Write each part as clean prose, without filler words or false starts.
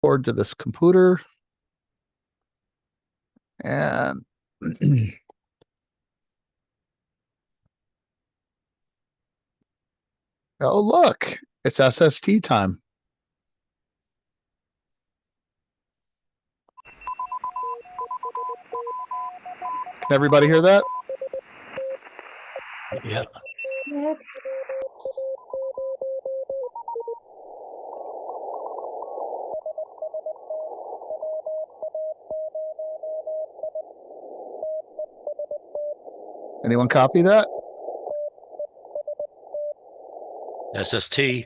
Forward to this computer. And oh, look, it's SST time. Can everybody hear that? Yeah. Anyone copy that? SST.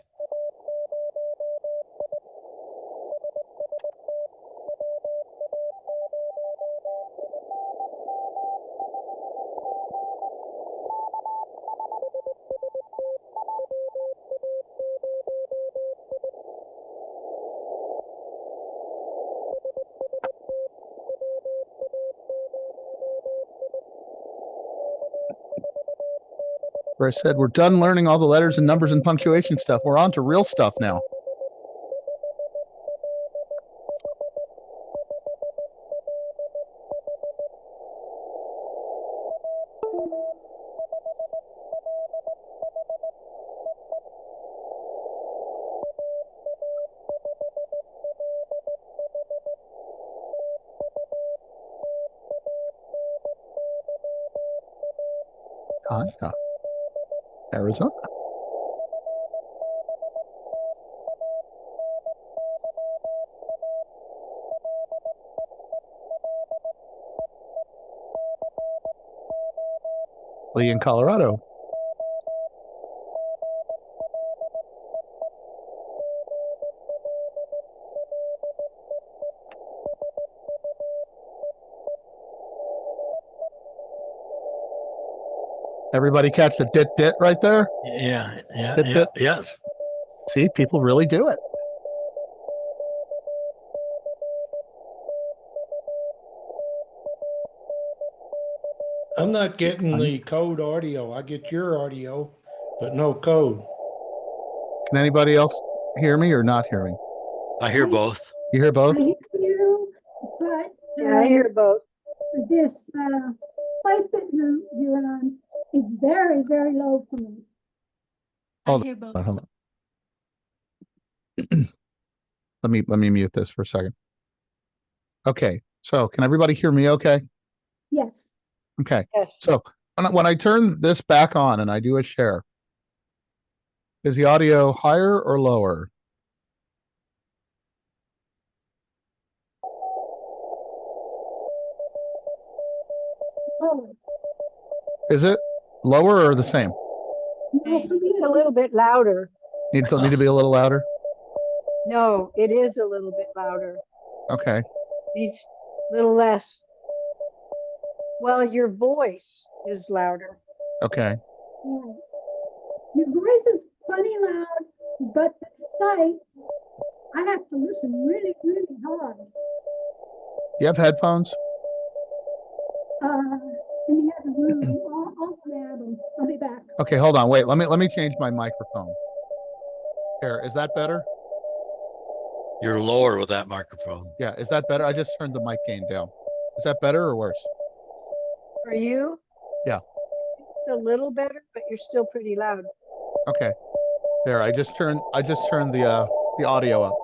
Where I said we're done learning all the letters and numbers and punctuation stuff. We're on to real stuff now. Arizona. Lee in Colorado. Everybody catch the dit right there? Yeah. Dit. Yes. See, people really do it. I'm not getting the code audio. I get your audio, but no code. Can anybody else hear me or not hear me? I hear both. You hear both? I hear you, but Yeah, I hear both. this place that you're on is very, very low for me. Hold I hear both. on, hold on. Let me mute this for a second. Okay, so can everybody hear me okay? Yes. Okay, Yes. so when I turn this back on and I do a share, is the audio higher or lower? Oh, Is it lower or the same? no, for me It's a little bit louder. Need to be a little louder? No, it is a little bit louder. Okay, Needs a little less. Well, your voice is louder. okay. yeah. Your voice is funny loud, but the sight, I have to listen really, really hard. You have headphones? In the other room, I'll grab them. I'll be back. Okay, hold on, wait, let me change my microphone. Here, is that better? You're lower with that microphone. Yeah, is that better? I just turned the mic gain down. Is that better or worse? For you? Yeah. It's a little better, but you're still pretty loud. Okay. There, I just turned the audio up.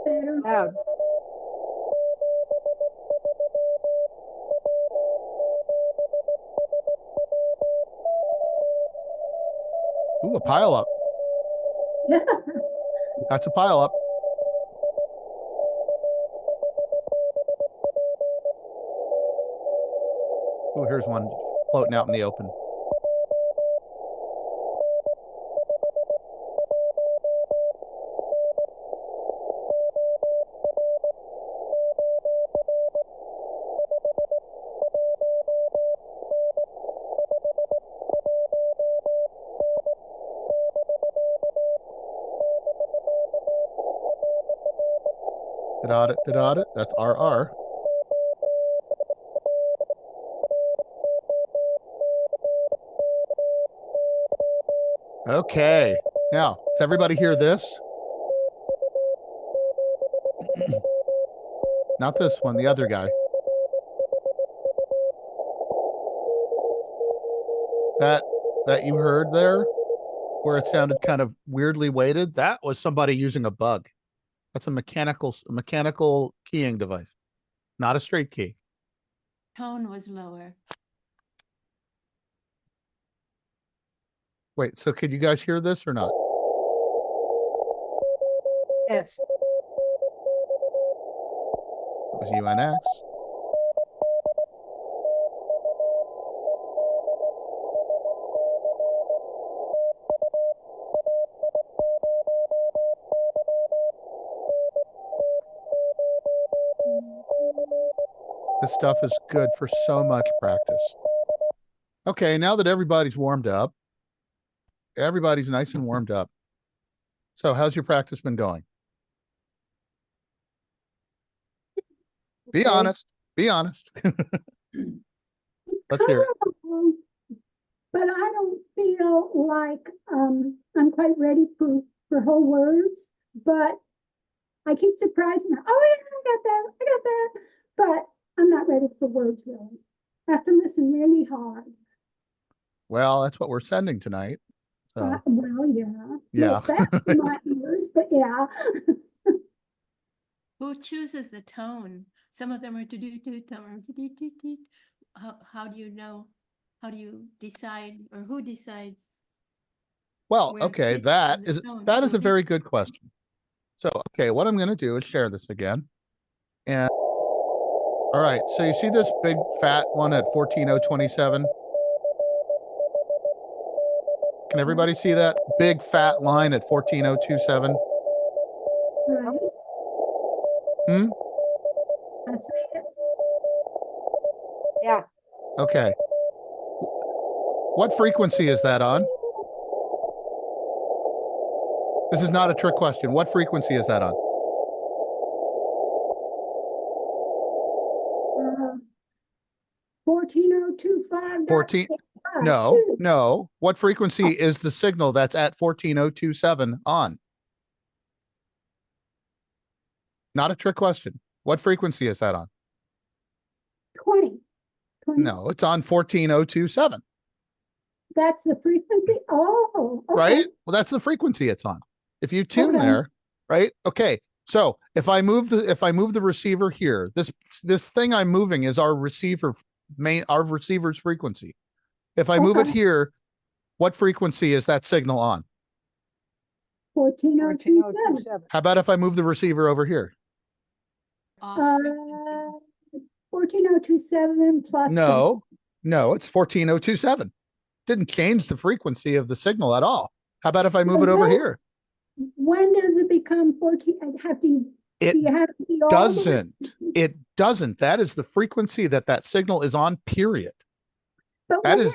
Better. Loud. Ooh, a pile up. That's a pile up. Ooh, here's one floating out in the open. Did it. That's RR. Okay. Now, does everybody hear this? Not this one, the other guy. That you heard there, where it sounded kind of weirdly weighted, that was somebody using a bug. That's a mechanical keying device, not a straight key. Tone was lower. Wait, so could you guys hear this or not? Yes. It was UNX. This stuff is good for so much practice. Okay, now that everybody's warmed up, everybody's nice and warmed up. So how's your practice been going? Be Okay. honest. Be honest. Let's hear it. But I don't feel like I'm quite ready for whole words. But I keep surprising her. Oh yeah, I got that. But I'm not ready for words really. I have to listen really hard. Well, that's what we're sending tonight. So Well, yeah. Yeah. No offense to my ears, but yeah. Who chooses the tone? Some of them are to do, some are to do. How do you know? How do you decide, or who decides? well, Where okay, pitch that and the is tone that is go a very in. good question. So, okay, what I'm going to do is share this again. And all right, so you see this big fat one at 14027? Can everybody see that big fat line at 14027? Right. Hmm? I see it. Yeah. Okay. What frequency is that on? This is not a trick question. What frequency is that on? 14025. 14. No. What frequency is the signal that's at 14027 on? Not a trick question. What frequency is that on? 20. No, it's on 14027, That's the frequency? Oh, okay. right? Well, that's the frequency it's on. If you tune Okay. there, right? Okay. So if I move the receiver here, this thing I'm moving is our receiver's frequency. If I move it Okay. here, what frequency is that signal on? 14027. 14027. How about if I move the receiver over here? Off frequency. 14027 plus. No, it's 14027. Didn't change the frequency of the signal at all. How about if I move it over here? When does it become 14? It Do you have to be all the way- doesn't. It doesn't. That is the frequency that signal is on, period. But That when is,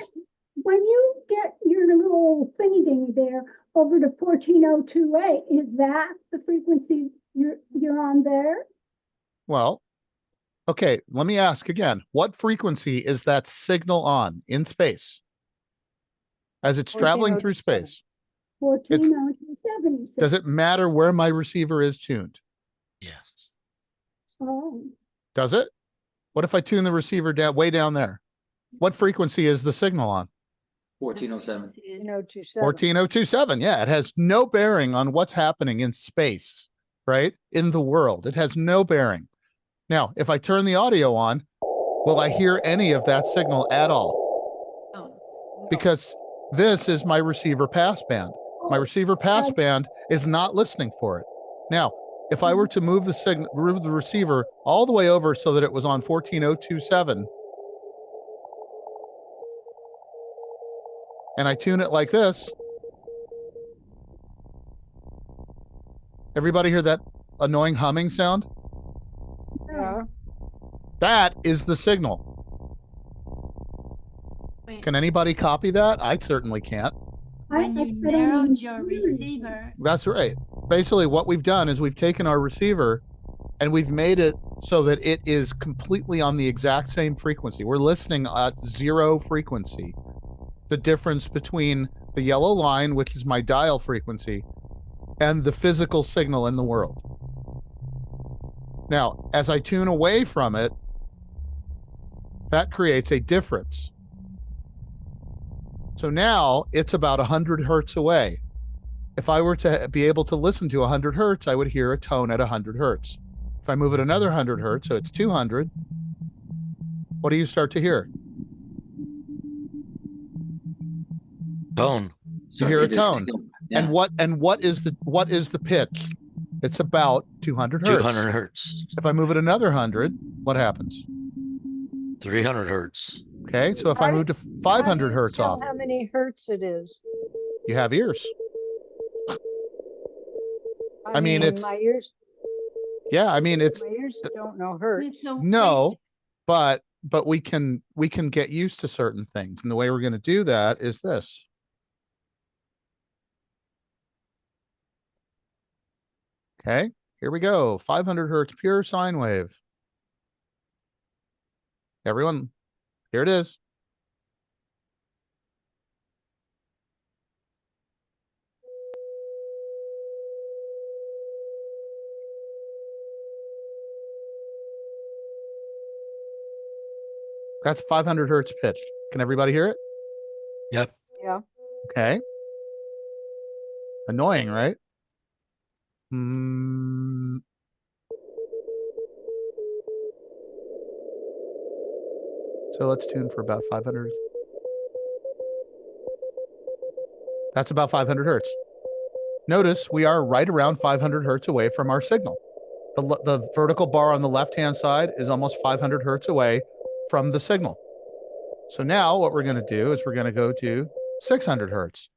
when you get your little thingy dingy there over to 14028, is that the frequency you're on there? well, okay, let me ask again. What frequency is that signal on in space as it's traveling through 14027. space? 14027, you said. Does it matter where my receiver is tuned? Yes. Oh, Does it? What if I tune the receiver down way down there? What frequency is the signal on? The 1407. frequency is 14027. 14027. Yeah, it has no bearing on what's happening in space, right? In the world. It has no bearing. Now, if I turn the audio on, will I hear any of that signal at all? oh, Because this is my receiver passband. My receiver passband is not listening for it. Now, if I were to move the receiver all the way over so that it was on 14027, and I tune it like this, everybody hear that annoying humming sound? Yeah. That is the signal. wait. Can anybody copy that? I certainly can't. When you don't narrowed even your hear it. receiver, That's right. Basically, what we've done is we've taken our receiver and we've made it so that it is completely on the exact same frequency. We're listening at zero frequency. The difference between the yellow line, which is my dial frequency, and the physical signal in the world. Now, as I tune away from it, that creates a difference. So now it's about 100 hertz away. If I were to be able to listen to 100 hertz, I would hear a tone at 100 hertz. If I move it another 100 hertz, so it's 200, what do you start to hear? Tone. You hear a tone. And what is the pitch? It's about 200 hertz. 200 hertz. If I move it another 100, what happens? 300 hertz. Okay, so if I move to How 500 do you hertz tell off, how many hertz it is? you have ears. I mean, it's- my ears. Yeah, I mean it's My ears don't know hertz. So no, wait, but we can get used to certain things, and the way we're going to do that is this. Okay, here we go. 500 hertz pure sine wave. Everyone, here it is. That's 500 hertz pitch. Can everybody hear it? Yep. Yeah. Okay. Annoying, right? So let's tune for about 500. That's about 500 hertz. Notice we are right around 500 hertz away from our signal. The vertical bar on the left-hand side is almost 500 hertz away from the signal. So now what we're going to do is we're going to go to 600 hertz.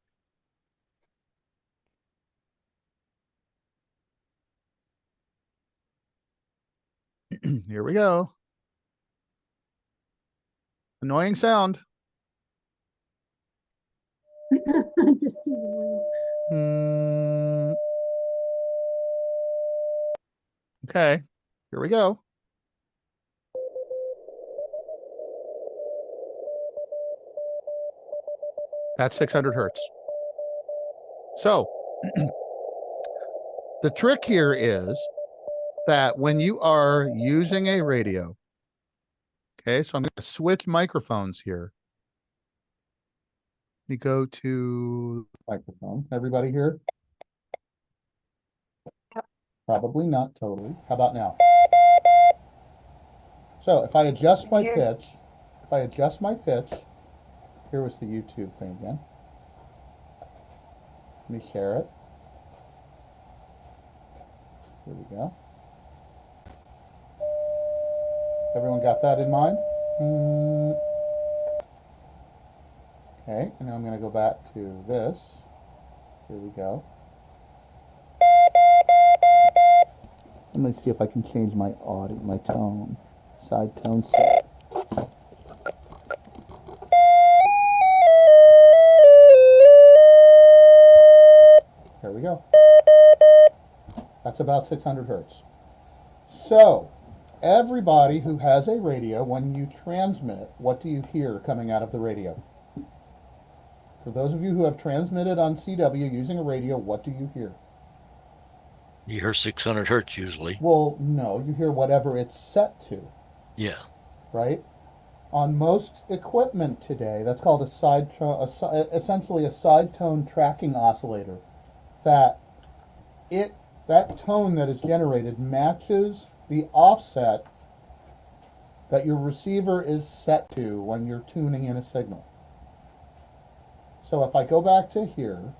Here we go. Annoying sound. Just kidding. Okay, here we go. That's 600 hertz. So the trick here is that when you are using a radio, okay, so I'm going to switch microphones here. Let me go to microphone. Everybody here? Probably not totally. How about now? So if I adjust my pitch, here was the YouTube thing again. Let me share it. Here we go. Everyone got that in mind? Okay, and now I'm going to go back to this. Here we go. Let me see if I can change my audio, my tone. Side tone set. There we go. That's about 600 hertz. So, everybody who has a radio, when you transmit, what do you hear coming out of the radio? For those of you who have transmitted on CW using a radio, what do you hear? You hear 600 hertz usually. Well, no, you hear whatever it's set to. Yeah. Right? On most equipment today, that's called a side tone, essentially a side tone tracking oscillator. That tone that is generated matches the offset that your receiver is set to when you're tuning in a signal. So if I go back to here,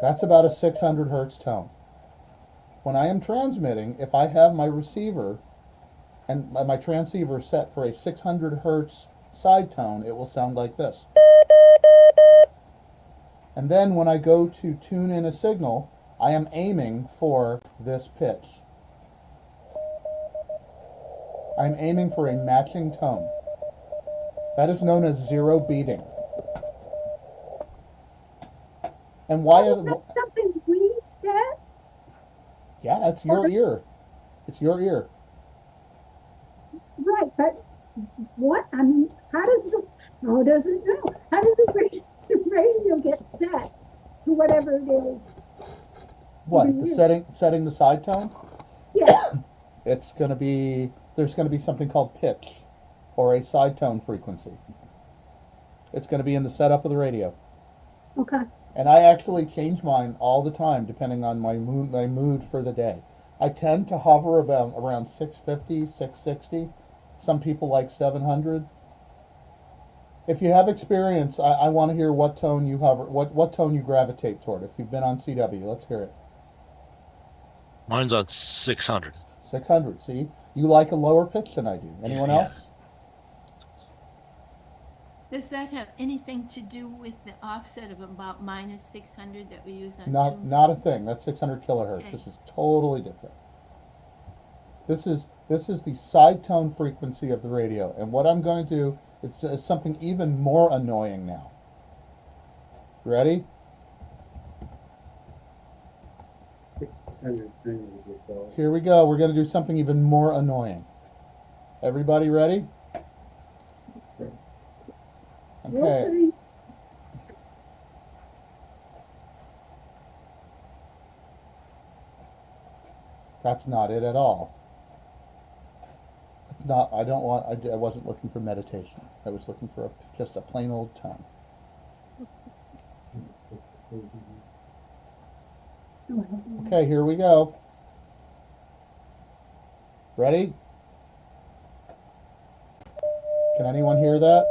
that's about a 600 hertz tone. When I am transmitting, if I have my receiver and my transceiver set for a 600 hertz side tone, it will sound like this. And then when I go to tune in a signal, I am aiming for this pitch. I'm aiming for a matching tone. That is known as zero beating. And why Is that something we said? Yeah, that's your ear. It's your ear. Right, but what? I mean, how does How does it know? How does the radio get set to whatever it is? What? Mhm. The setting the side tone? Yeah. It's going to be, there's going to be something called pitch or a side tone frequency. It's going to be in the setup of the radio. Okay. And I actually change mine all the time depending on my mood for the day. I tend to hover about around 650, 660. Some people like 700. If you have experience, I want to hear what tone you hover, what tone you gravitate toward. If you've been on CW, let's hear it. Mine's on 600. 600. See, you like a lower pitch than I do. Anyone Yeah. else? Does that have anything to do with the offset of about -600 that we use on Not a thing. That's 600 kilohertz. Okay. This is totally different. This is the side tone frequency of the radio, and what I'm going to do is something even more annoying now. Ready? 600 things. Here we go. We're going to do something even more annoying. Everybody ready? Okay. That's not it at all. Not. I don't want. I wasn't looking for meditation. I was looking for just a plain old tone. Okay, here we go. Ready? Can anyone hear that?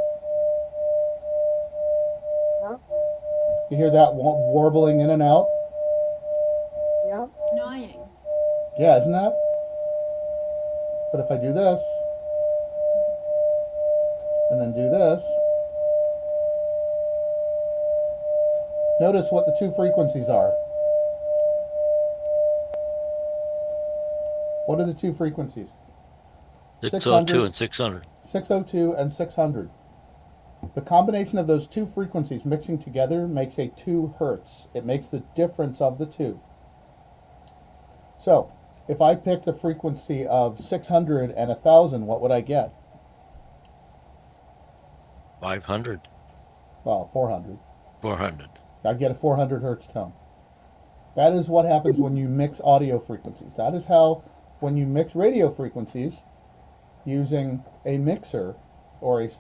Yep. You hear that warbling in and out? Yep. Annoying. Yeah, isn't that? But if I do this, and then do this, notice what the two frequencies are. What are the two frequencies? 602 and 600. 602 and 600. The combination of those two frequencies mixing together makes a 2 hertz. It makes the difference of the two. So, if I picked a frequency of 600 and 1000, what would I get? 500. Well, 400. 400. I'd get a 400 hertz tone. That is what happens when you mix audio frequencies. That is how, when you mix radio frequencies using a mixer or a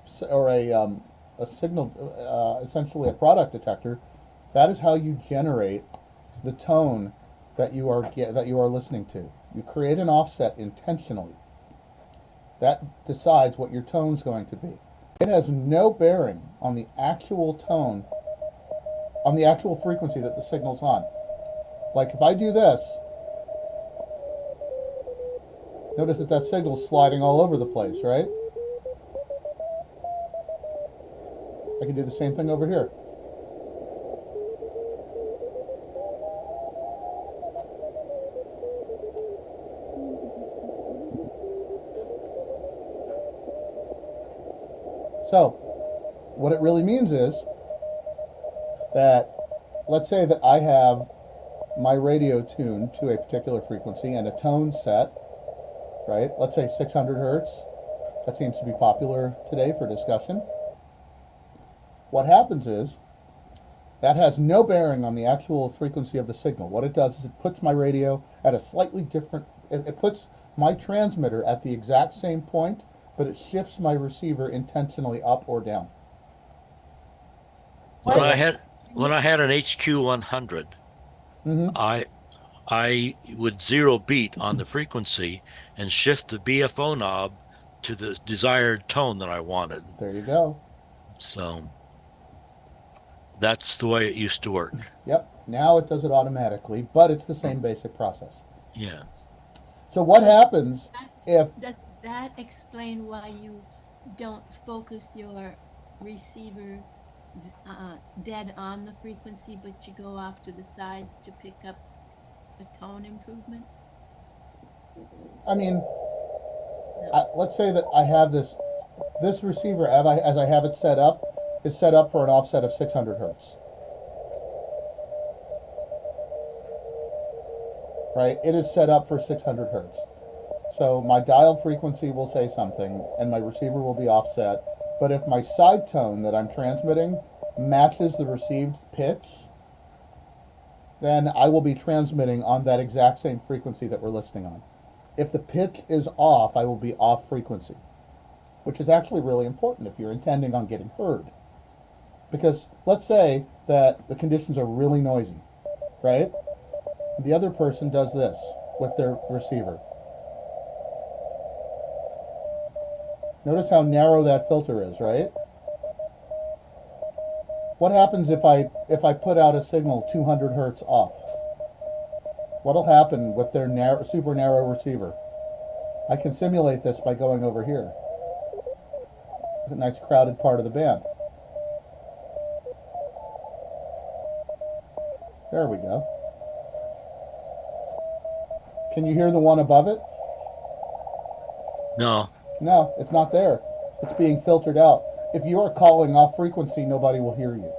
signal, essentially a product detector, that is how you generate the tone that you are listening to. You create an offset intentionally. That decides what your tone's going to be. It has no bearing on the actual tone, on the actual frequency that the signal's on. Like if I do this, notice that signal's sliding all over the place, right? I can do the same thing over here. So, what it really means is that, let's say that I have my radio tuned to a particular frequency and a tone set, right? Let's say 600 hertz. That seems to be popular today for discussion. What happens is, that has no bearing on the actual frequency of the signal. What it does is it puts my radio at a slightly different, it puts my transmitter at the exact same point, but it shifts my receiver intentionally up or down. When I had an HQ 100, Mm-hmm. I would zero beat on the frequency and shift the BFO knob to the desired tone that I wanted. There you go. So that's the way it used to work. Yep. Now it does it automatically, but it's the same basic process. Yeah. So what happens if... Does that explain why you don't focus your receiver dead on the frequency, but you go off to the sides to pick up a tone improvement? I mean, let's say that I have this receiver, as I have it set up, is set up for an offset of 600 hertz. Right? It is set up for 600 hertz. So my dial frequency will say something, and my receiver will be offset But if my side tone that I'm transmitting matches the received pitch, then I will be transmitting on that exact same frequency that we're listening on. If the pitch is off, I will be off frequency, which is actually really important if you're intending on getting heard. Because let's say that the conditions are really noisy, right? The other person does this with their receiver. Notice how narrow that filter is, right? What happens if I put out a signal 200 hertz off? What'll happen with their super narrow receiver? I can simulate this by going over here. A nice crowded part of the band. There we go. Can you hear the one above it? No. No, it's not there. It's being filtered out. If you are calling off frequency, nobody will hear you.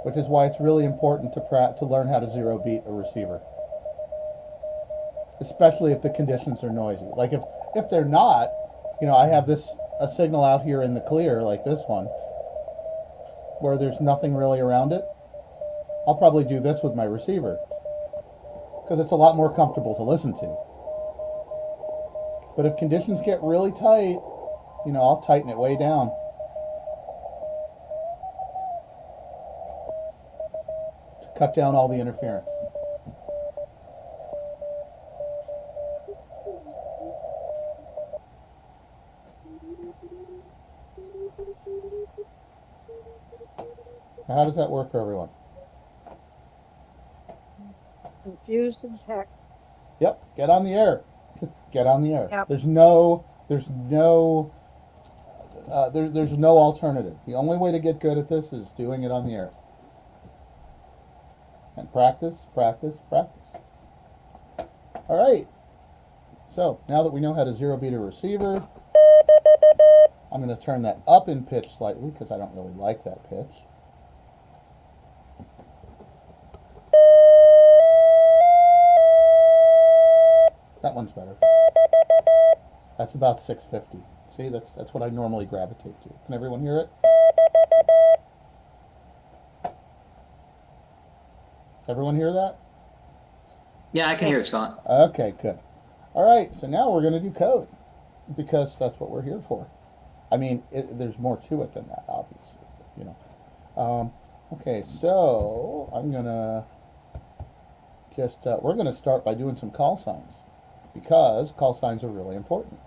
Which is why it's really important to learn how to zero beat a receiver. Especially if the conditions are noisy. Like if they're not, I have a signal out here in the clear, like this one, where there's nothing really around it. I'll probably do this with my receiver, because it's a lot more comfortable to listen to. But if conditions get really tight, I'll tighten it way down. To cut down all the interference. Now, how does that work for everyone? Confused as heck. Yep, get on the air. Get on the air. Yep. There's no alternative. The only way to get good at this is doing it on the air. And practice, practice, practice. All right. So now that we know how to zero beat a receiver, I'm going to turn that up in pitch slightly because I don't really like that pitch. That one's better. That's about 650. See, that's what I normally gravitate to. Can everyone hear it? Everyone hear that? Yeah, I can hear it, Scott. Okay, good. All right, so now we're going to do code because that's what we're here for. I mean, there's more to it than that, obviously. Okay, so I'm going to just, we're going to start by doing some call signs because call signs are really important.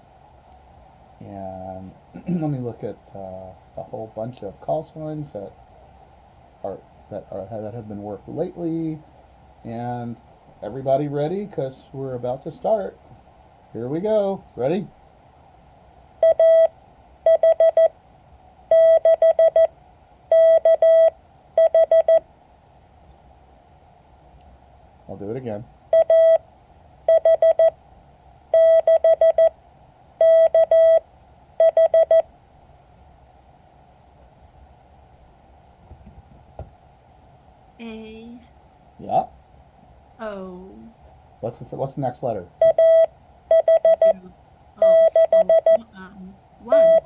And let me look at a whole bunch of call signs that have been worked lately. And everybody ready? Because we're about to start. Here we go. Ready? I'll do it again. A. Yeah. O. What's the next letter? 0. One. S.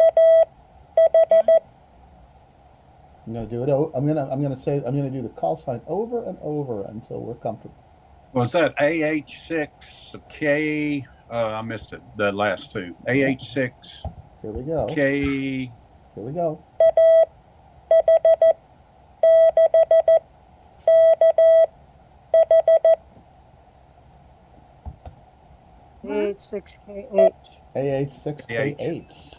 I'm gonna do it. I'm gonna do the call sign over and over until we're comfortable. Was that AH6K? I missed it. The last two. AH6K. Here we go. Here we go. AH6KH. AH6KH.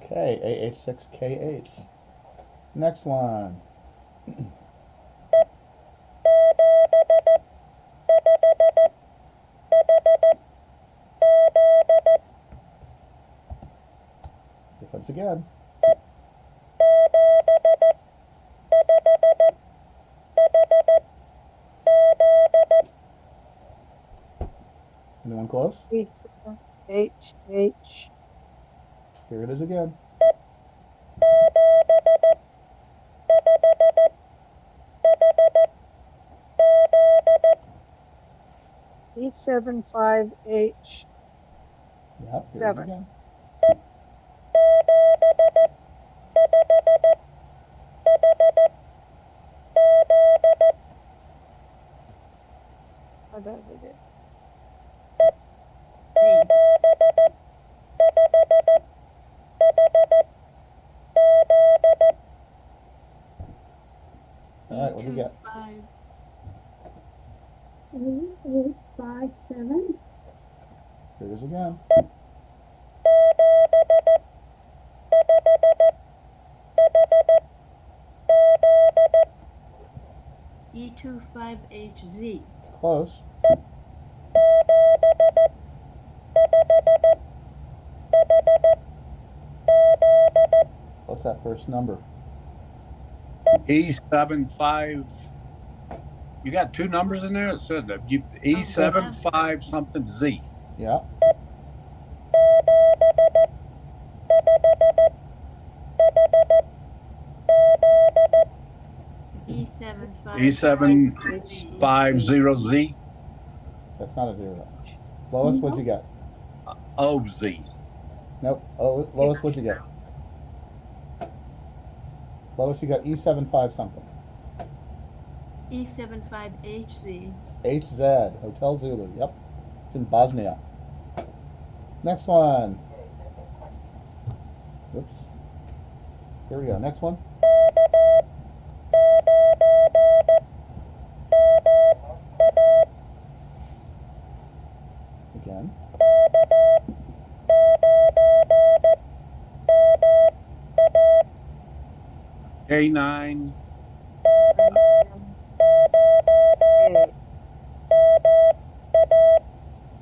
Okay, AH6KH. Next one. Here comes again. Anyone close? H. Here it is again. E75H7. Yep, here it is again. How did I do? All right, what do we get? 8857. Here it is again. E25HZ. Close. What's that first number? E75. You got two numbers in there? It said that you E75 something Z. Yeah. E750Z. That's not a zero. Lois, what'd you get? OZ. Nope. Oh, Lois, what'd you get? Lois, you got E75 something. E75HZ. HZ, Hotel Zulu. Yep. It's in Bosnia. Next one. Oops. Here we go. Next one. Again. K9.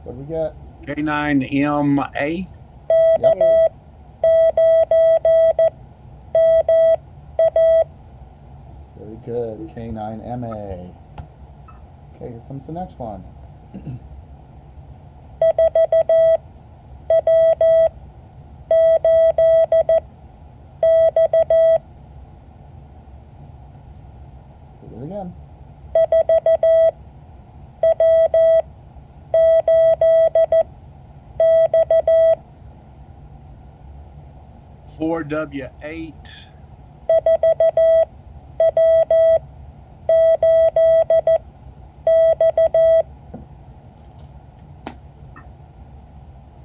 What do we get? K9MA. Yep. Very good. K9MA. Okay, here comes the next one. Here it is again. W8.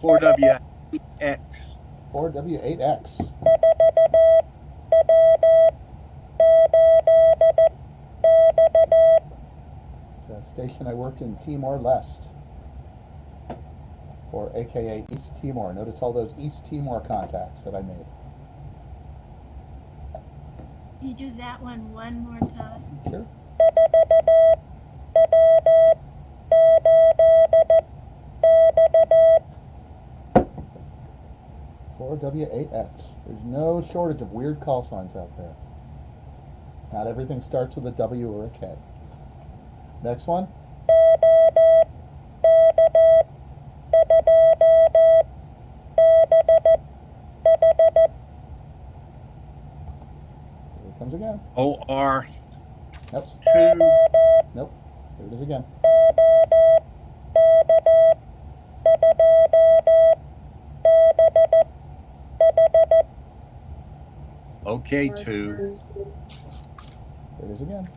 W8X. 4W8X. It's a station I worked in Timor-Leste, or AKA East Timor. Notice all those East Timor contacts that I made. Can you do that one more time? Sure. W8X. There's no shortage of weird call signs out there. Not everything starts with a W or a K. Next one. Here it comes again. OR. Nope. 2. Nope. Here it is again. OK2. Here it is again.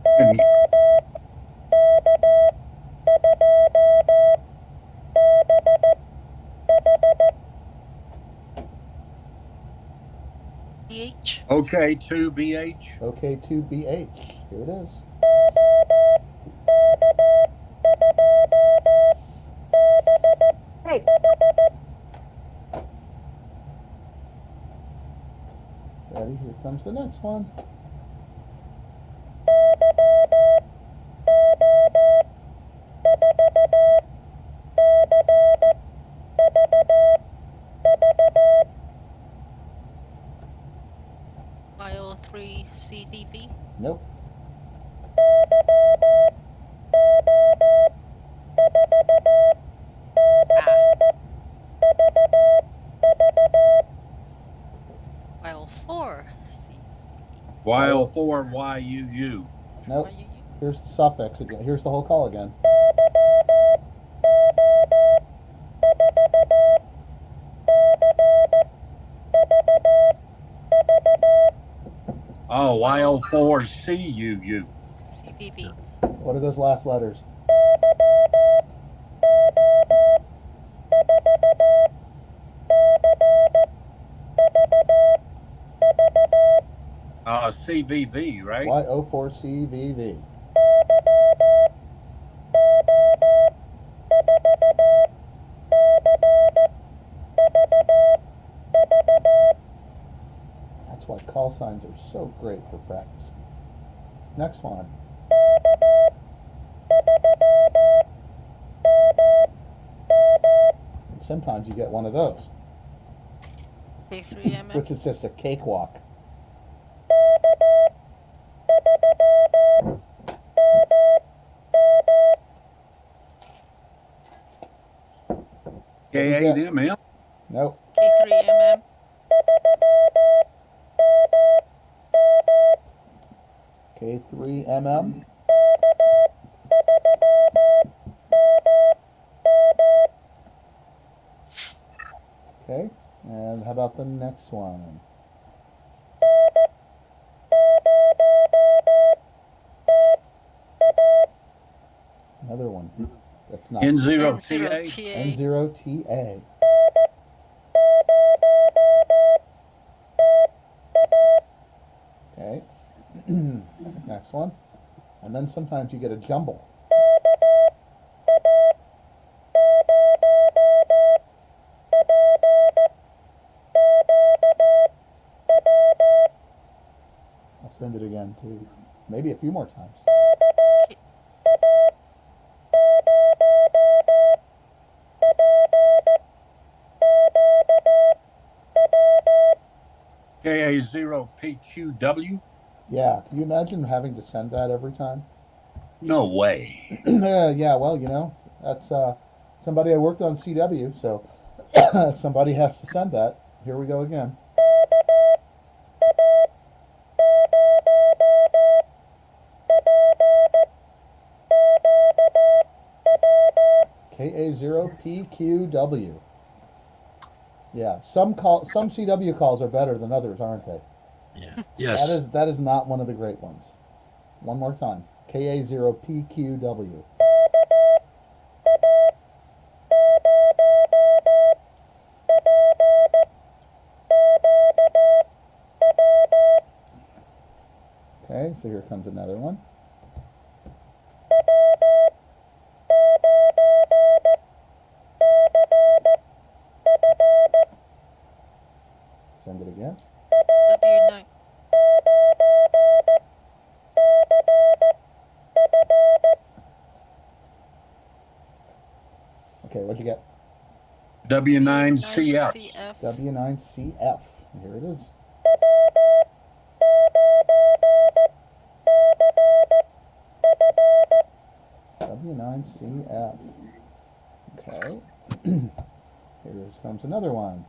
BH. OK2BH. OK2BH. Here it is. Hey. Ready? Here comes the next one. Y03CVV. Nope. Y04C. Y04YUU. Nope. Here's the suffix again. Here's the whole call again. Oh, YO4CUU. CVV. What are those last letters? CVV, right? YO4CVV. That's why call signs are so great for practice. Next one. And sometimes you get one of those, K3MM. which is just a cakewalk. K8MM. Nope. K3MM. K3MM. Okay, and how about the next one? Another one. That's not N0TA. N0TA. N0TA. Okay. Next one. And then sometimes you get a jumble. I'll send it again too. Maybe a few more times. KA0PQW. Yeah, can you imagine having to send that every time? No way. Yeah, well, you know, that's somebody I worked on CW, so somebody has to send that. Here we go again. KA0PQW. Yeah, some CW calls are better than others, aren't they? Yeah. Yes. That is not one of the great ones. One more time. KA0PQW. Okay, so here comes another one. Send it again. W9. Okay, what'd you get? W9CF. CF. W9CF. Here it is. W9CF. Okay. Here comes another one.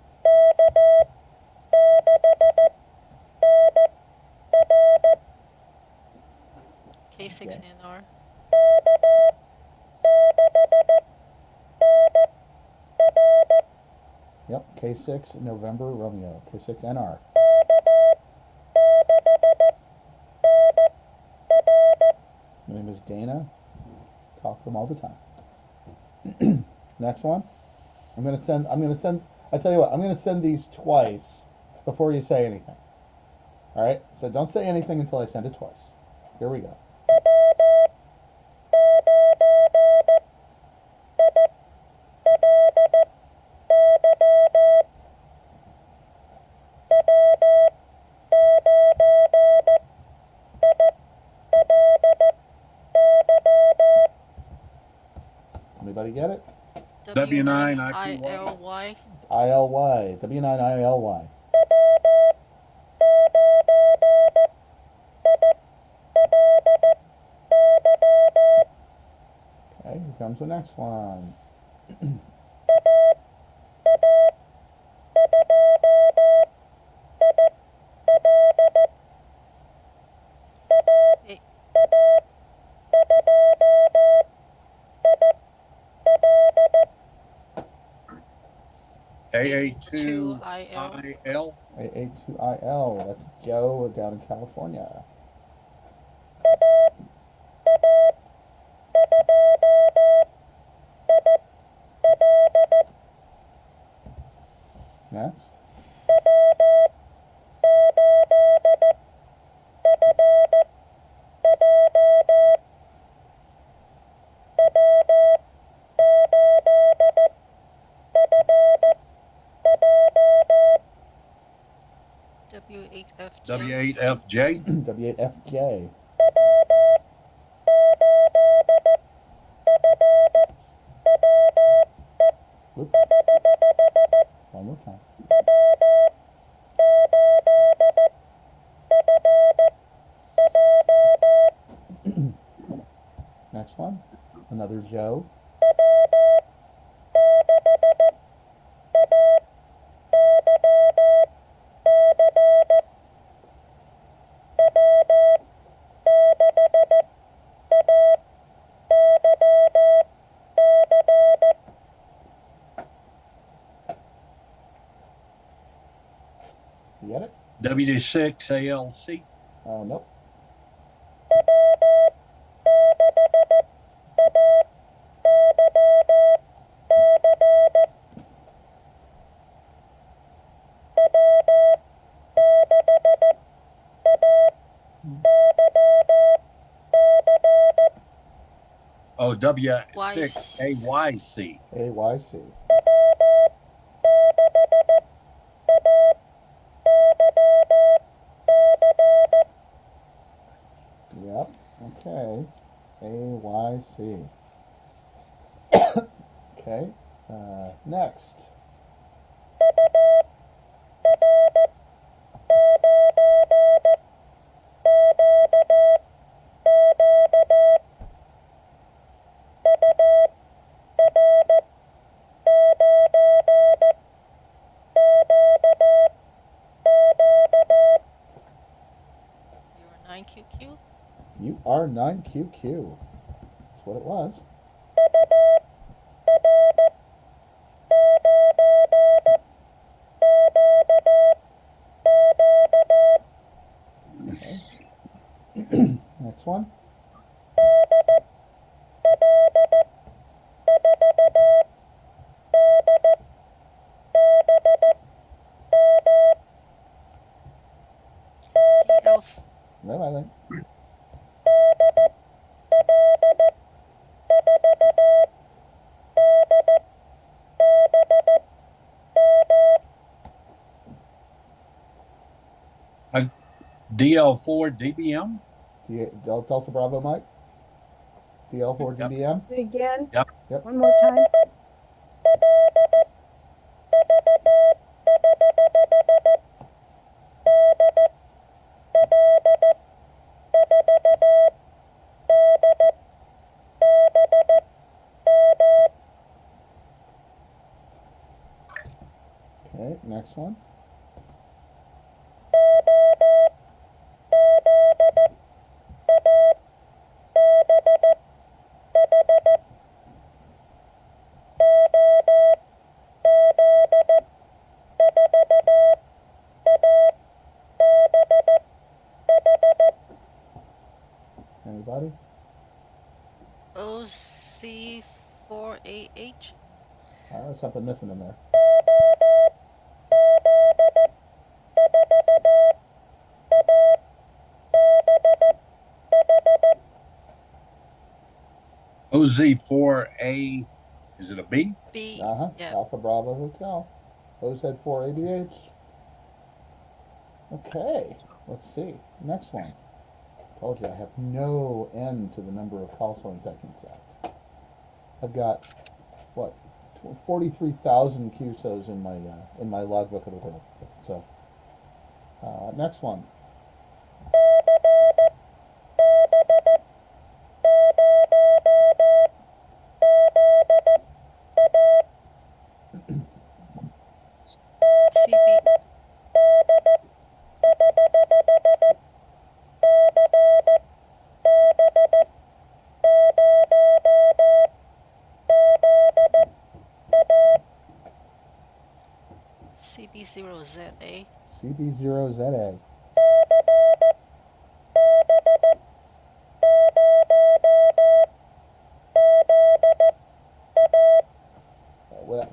K6NR. Yep, K6 November Romeo. K6NR. My name is Dana. Talk to them all the time. Next one. I'm gonna send I tell you what, I'm gonna send these twice before you say anything. Alright? So don't say anything until I send it twice. Here we go. Anybody get it? W9ILY. ILY. W9ILY. Okay, here comes the next one. AA2IL. AA2IL. AA2IL. That's Joe down in California. Next. W8FJ. W8FJ. W8FJ. Whoops. One more time. Next one. Another Joe. You get it? W6ALC. Nope. Oh, W6AYC. AYC. Yep. Okay. AYC. Okay. Next. You're 9QQ. You are 9QQ. That's what it was. Okay. Next one. DL. No, I think. DL4DBM. Delta Bravo Mike. DL4 Yep. DBM. Do it again. Yep. Yep. One more time. Okay, next one. Anybody? OC4AH. There's something missing in there. OZ4A. Is it a B? B. Uh-huh. Yeah. Alpha Bravo Hotel. Those had 4 ABH. Okay, let's see. Next one. Told you I have no end to the number of call signs I can set. I've got, what, 43,000 QSOs in my logbook of the world. So, next one. CB. CB0ZA. CB0ZA.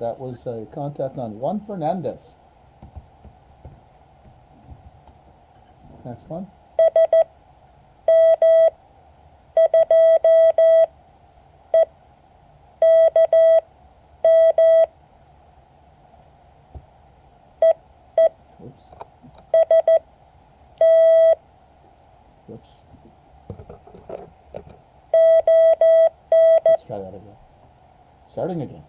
That was a contact on Juan Fernandez. Next one. Whoops. Whoops. Let's try that again. Starting again.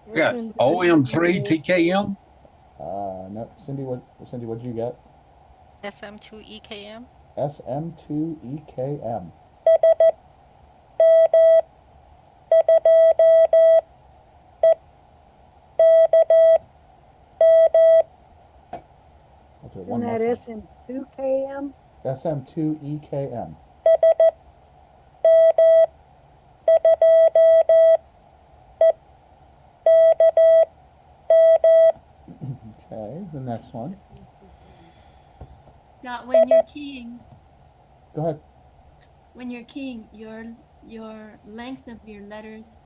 We got OM3 TKM. No, Cindy, what'd you get? SM2EKM. SM2EKM. I'll do it one And more that time. SM2KM. SM2EKM. Okay, the next one. Scott, when you're keying, Go ahead. your length of your letters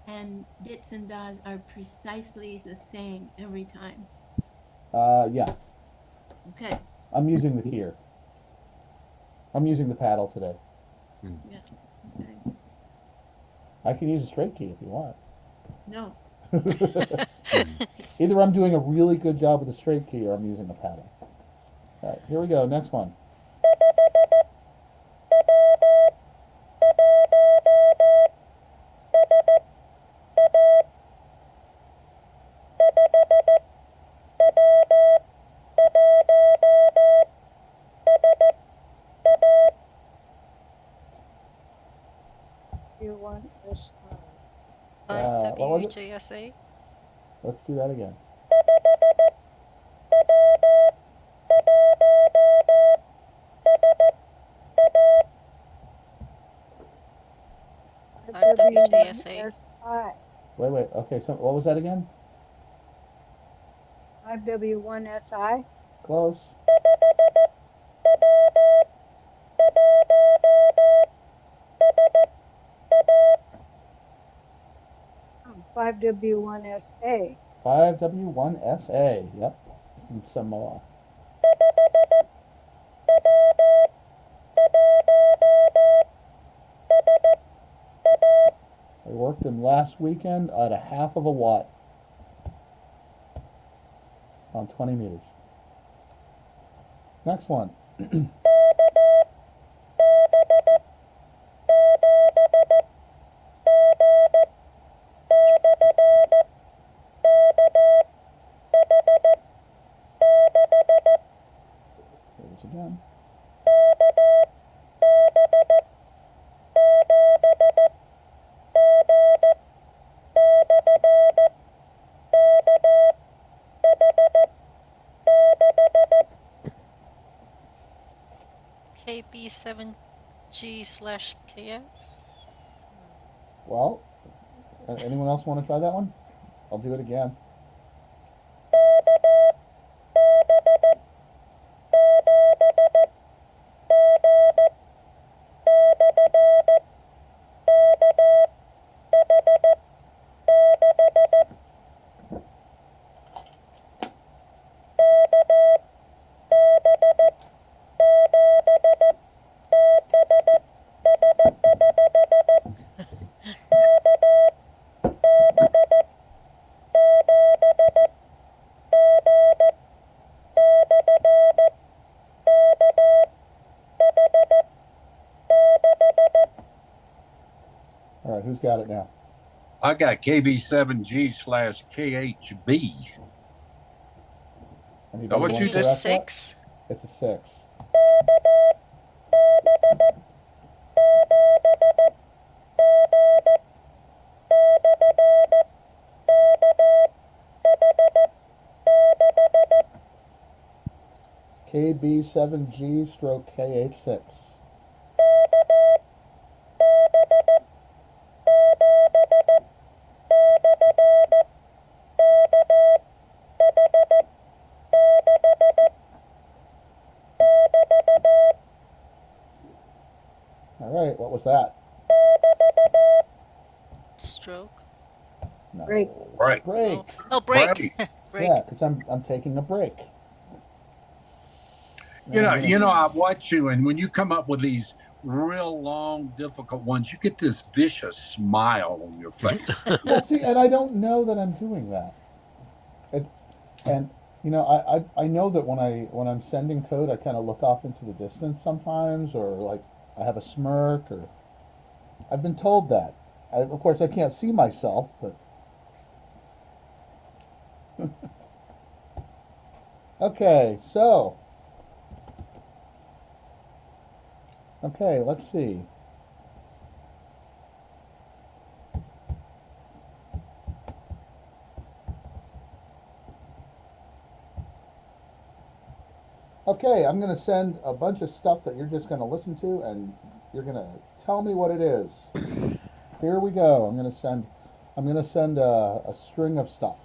and bits and dots are precisely the same every time. Yeah, Okay. I'm using the keyer. I'm using the paddle today. Yeah. Okay. I can use a straight key if you want. No. Either I'm doing a really good job with a straight key or I'm using a paddle. All right, here we go. Next one. W1SI. What was it? WJSA. Let's do that again. 5WJSA. Wait. Okay, so what was that again? 5W1SI. Close. 5W1SA. 5W1SA. Yep. Some Samoa. I worked them last weekend at a half of a watt on 20 meters. Next one. Again. KB7G/KS. Well, anyone else want to try that one? I'll do it again. All right, who's got it now? I got KB7G/KHB. Anybody what want you to did? correct that? 6. It's a 6. KB7G/KH6. what was that? Stroke. No. Break. Break. Break. Oh, break. Break. Break. Yeah, because I'm taking a break. I watch you, and when you come up with these real long, difficult ones, you get this vicious smile on your face. Well, see, and I don't know that I'm doing that. And I know that when I'm sending code, I kind of look off into the distance sometimes, or like I have a smirk, or I've been told that. Of course, I can't see myself, but okay. So, okay, let's see. Okay, I'm going to send a bunch of stuff that you're just going to listen to, and you're going to tell me what it is. Here we go. I'm going to send a string of stuff.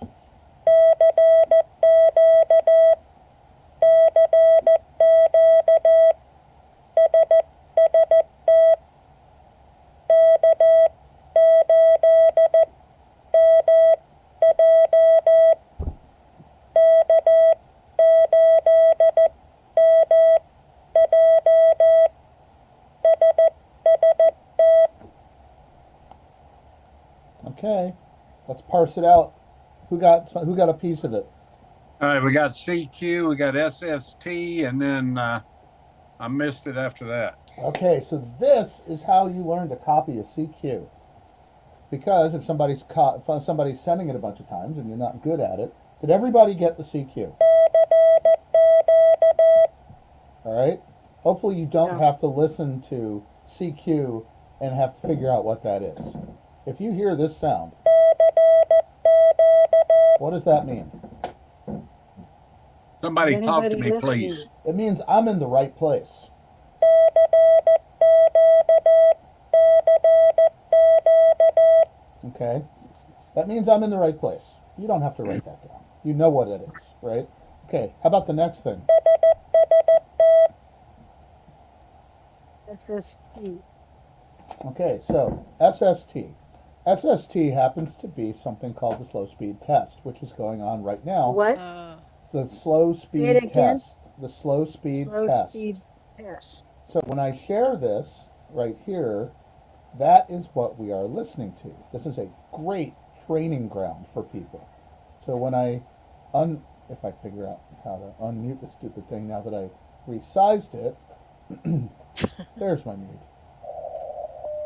Okay, let's parse it out. Who got a piece of it? All right, we got CQ, we got SST, and then I missed it after that. Okay, so this is how you learn to copy a CQ. Because if somebody's sending it a bunch of times and you're not good at it, did everybody get the CQ? All right. Hopefully you don't have to listen to CQ and have to figure out what that is. If you hear this sound, what does that mean? Somebody talk to me, listening? please. It means I'm in the right place. Okay? That means I'm in the right place. You don't have to write that down. You know what it is, right? Okay, how about the next thing? SST. Okay, so SST. SST happens to be something called the slow speed test, which is going on right now. What? The slow Say it speed again. test. The slow speed Slow test. speed test. So when I share this right here, that is what we are listening to. This is a great training ground for people. So when if I figure out how to unmute the stupid thing now that I resized it, there's my mute.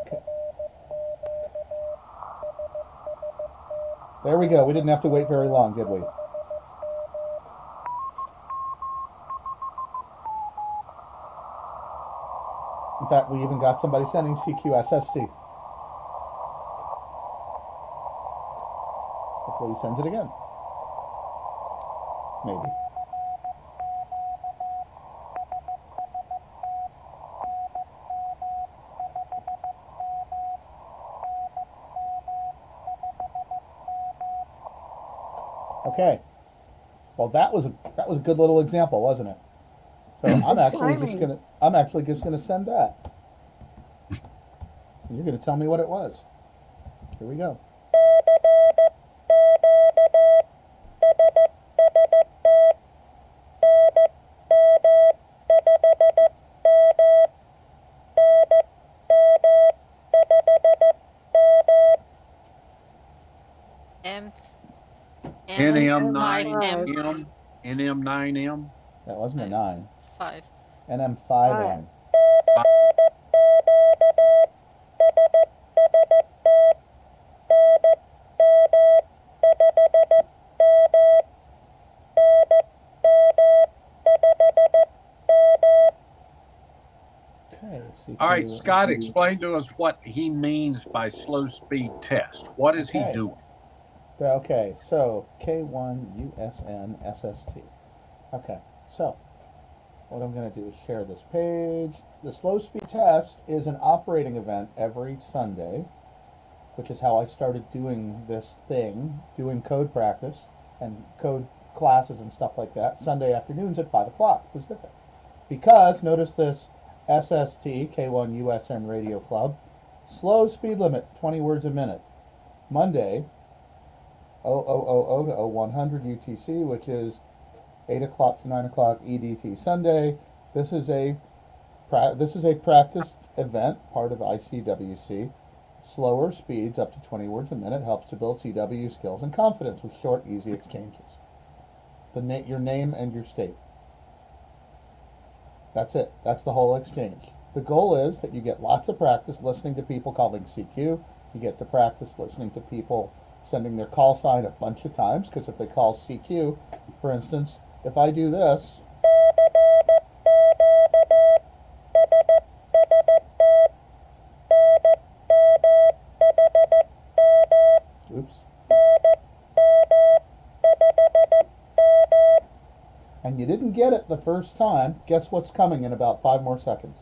Okay. There we go. We didn't have to wait very long, did we? In fact, we even got somebody sending CQSST. Hopefully he sends it again. Maybe. Okay. Well, that was a good little example, wasn't it? So I'm actually just gonna send that. And you're gonna tell me what it was. Here we go. M. NM9M. NM9M. That wasn't a 9. 5. NM5M. Okay. All right, Scott, explain to us what he means by slow speed test. What is he doing? Okay, so K1USNSST. Okay, so what I'm going to do is share this page. The slow speed test is an operating event every Sunday, which is how I started doing this thing, doing code practice and code classes and stuff like that, Sunday afternoons at 5 o'clock Pacific. Because, notice this, SST, K1 USN Radio Club. Slow speed limit, 20 words a minute. Monday, 0000 to 0100 UTC, which is 8 o'clock to 9 o'clock EDT. Sunday, this is a practice event, part of ICWC. Slower speeds, up to 20 words a minute, helps to build CW skills and confidence with short, easy exchanges. Your name and your state. That's it. That's the whole exchange. The goal is that you get lots of practice listening to people calling CQ. You get to practice listening to people sending their call sign a bunch of times, because if they call CQ, for instance, if I do this, oops, and you didn't get it the first time, guess what's coming in about 5 more seconds?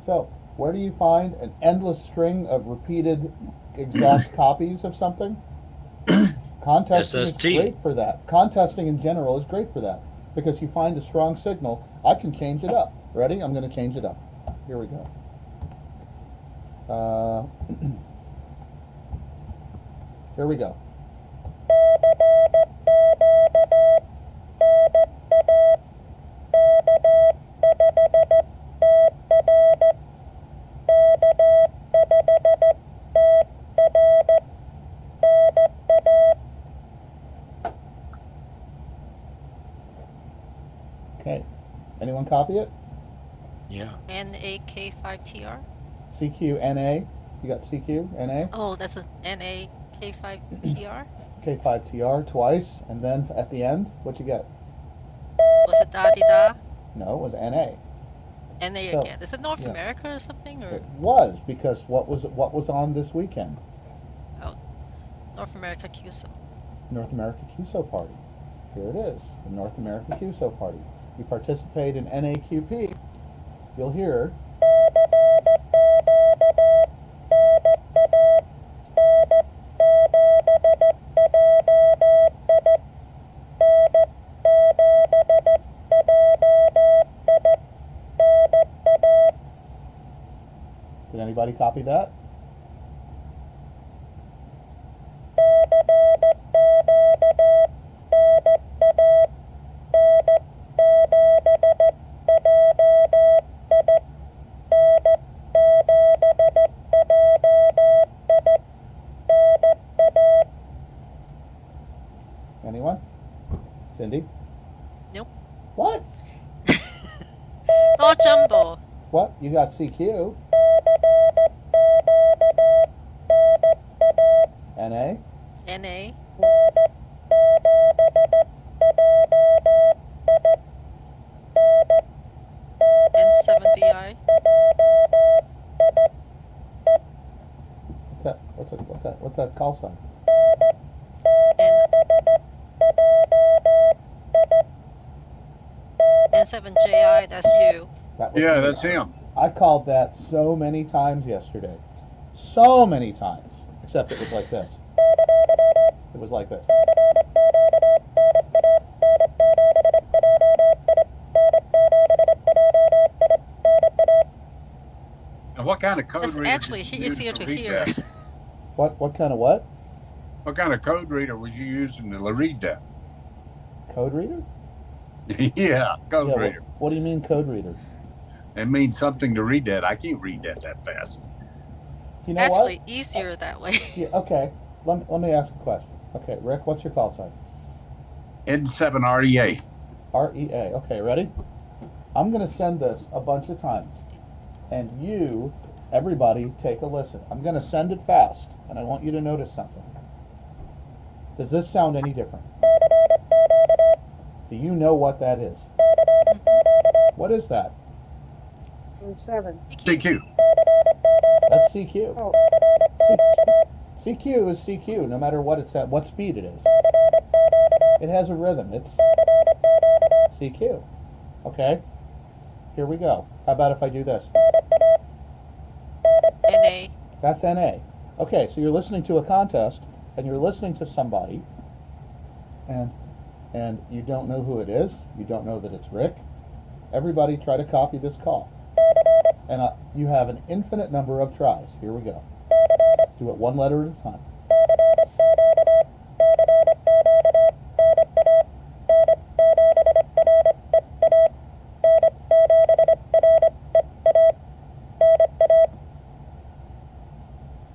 So, where do you find an endless string of repeated exact copies of something? Contesting is SST. great for that. Contesting in general is great for that, because you find a strong signal. I can change it up. Ready? I'm going to change it up. Here we go. Here we go. Okay. Anyone copy it? Yeah. NAK5TR. CQ, NA. You got CQ, NA? Oh, that's a NAK5TR. K5TR twice, and then at the end, what you get? Was it da di da? No, it was NA. NA So, again. Is it North yeah. America or something? Or It was, because what was on this weekend? oh, North America QSO. North America QSO Party. Here it is, the North America QSO Party. You participate in NAQP, you'll hear Did anybody copy that? Anyone? Cindy? Nope. What? It's all jumbo. What? You got CQ. NA? NA. N7BI. What's that call sign? N7JI, that's you. That was Yeah, me. that's him. I called that so many times yesterday. So many times. Except it was like this. It was like this. And what kind of code That's reader actually did you use easier to to read hear. that? What kind of what? What kind of code reader was you using to read that? Code reader? Yeah, code Yeah, reader. what do you mean code reader? It means something to read that. I can't read that fast. You know Actually, what? easier that way. Yeah, okay. Let me ask a question. Okay, Rick, what's your call sign? N7REA. REA. Okay, ready? I'm going to send this a bunch of times. And you, everybody, take a listen. I'm going to send it fast, and I want you to notice something. Does this sound any different? Do you know what that is? What is that? N7. CQ. That's CQ. Oh, CQ is CQ, no matter what it's at, what speed it is. It has a rhythm. It's CQ. Okay? Here we go. How about if I do this? NA. That's NA. Okay, so you're listening to a contest, and you're listening to somebody, and you don't know who it is. You don't know that it's Rick. Everybody try to copy this call. And you have an infinite number of tries. Here we go. Do it one letter at a time.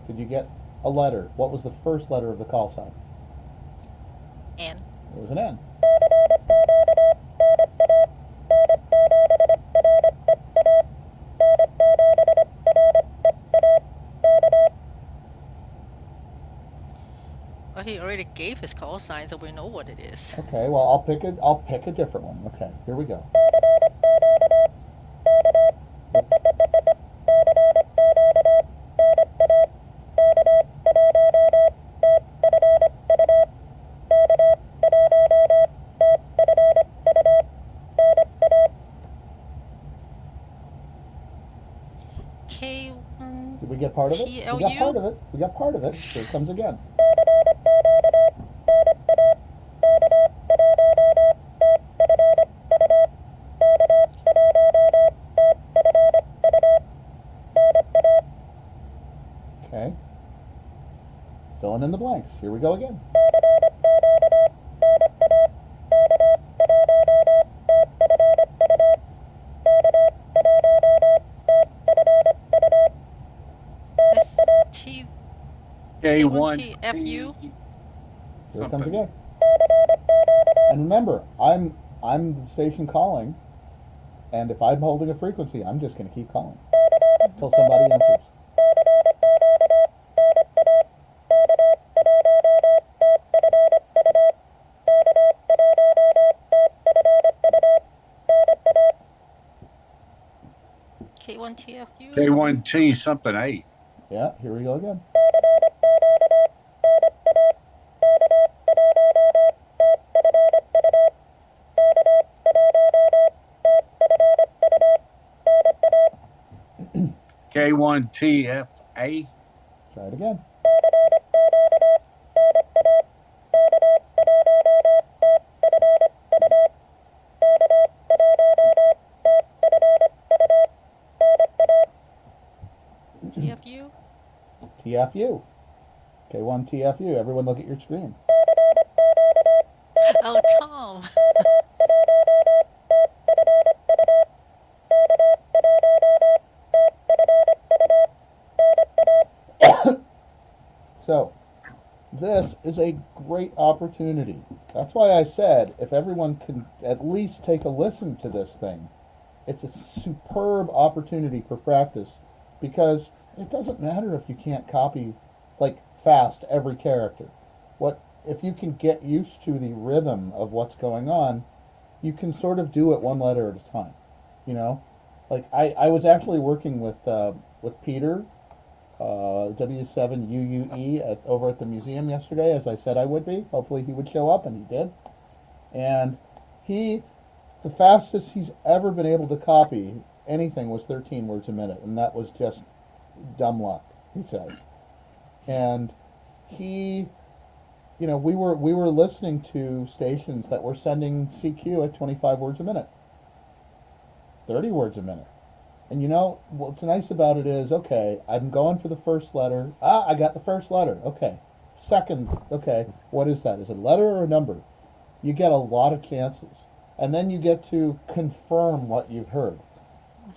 Did you get a letter? What was the first letter of the call sign? N. It was an N. Well, he already gave his call sign, so we know what it is. Okay, well I'll pick a different one. Okay, here we go. K1 Did we get part of it? We got part of it. We got part of it. Here it comes again. Okay. Filling in the blanks. Here we go again. T. K1 TFU. Here it comes again. And remember, I'm the station calling, and if I'm holding a frequency, I'm just going to keep calling until somebody answers. K1 TFU. K1T something 8. Yeah, here we go again. K1TFA. Try it again. TFU. TFU. K1 TFU. Everyone look at your screen. Oh, Tom. So, this is a great opportunity. That's why I said if everyone can at least take a listen to this thing, it's a superb opportunity for practice because it doesn't matter if you can't copy like fast every character. What if you can get used to the rhythm of what's going on, you can sort of do it one letter at a time. You know, like I was actually working with Peter W7UUE over at the museum yesterday, as I said I would be. Hopefully he would show up, and he did. And the fastest he's ever been able to copy anything was 13 words a minute, and that was just dumb luck, he says. And he, we were listening to stations that were sending CQ at 25 words a minute, 30 words a minute. And what's nice about it is, okay, I'm going for the first letter. I got the first letter. Okay. Second, okay, what is that? Is it a letter or a number? You get a lot of chances. And then you get to confirm what you've heard.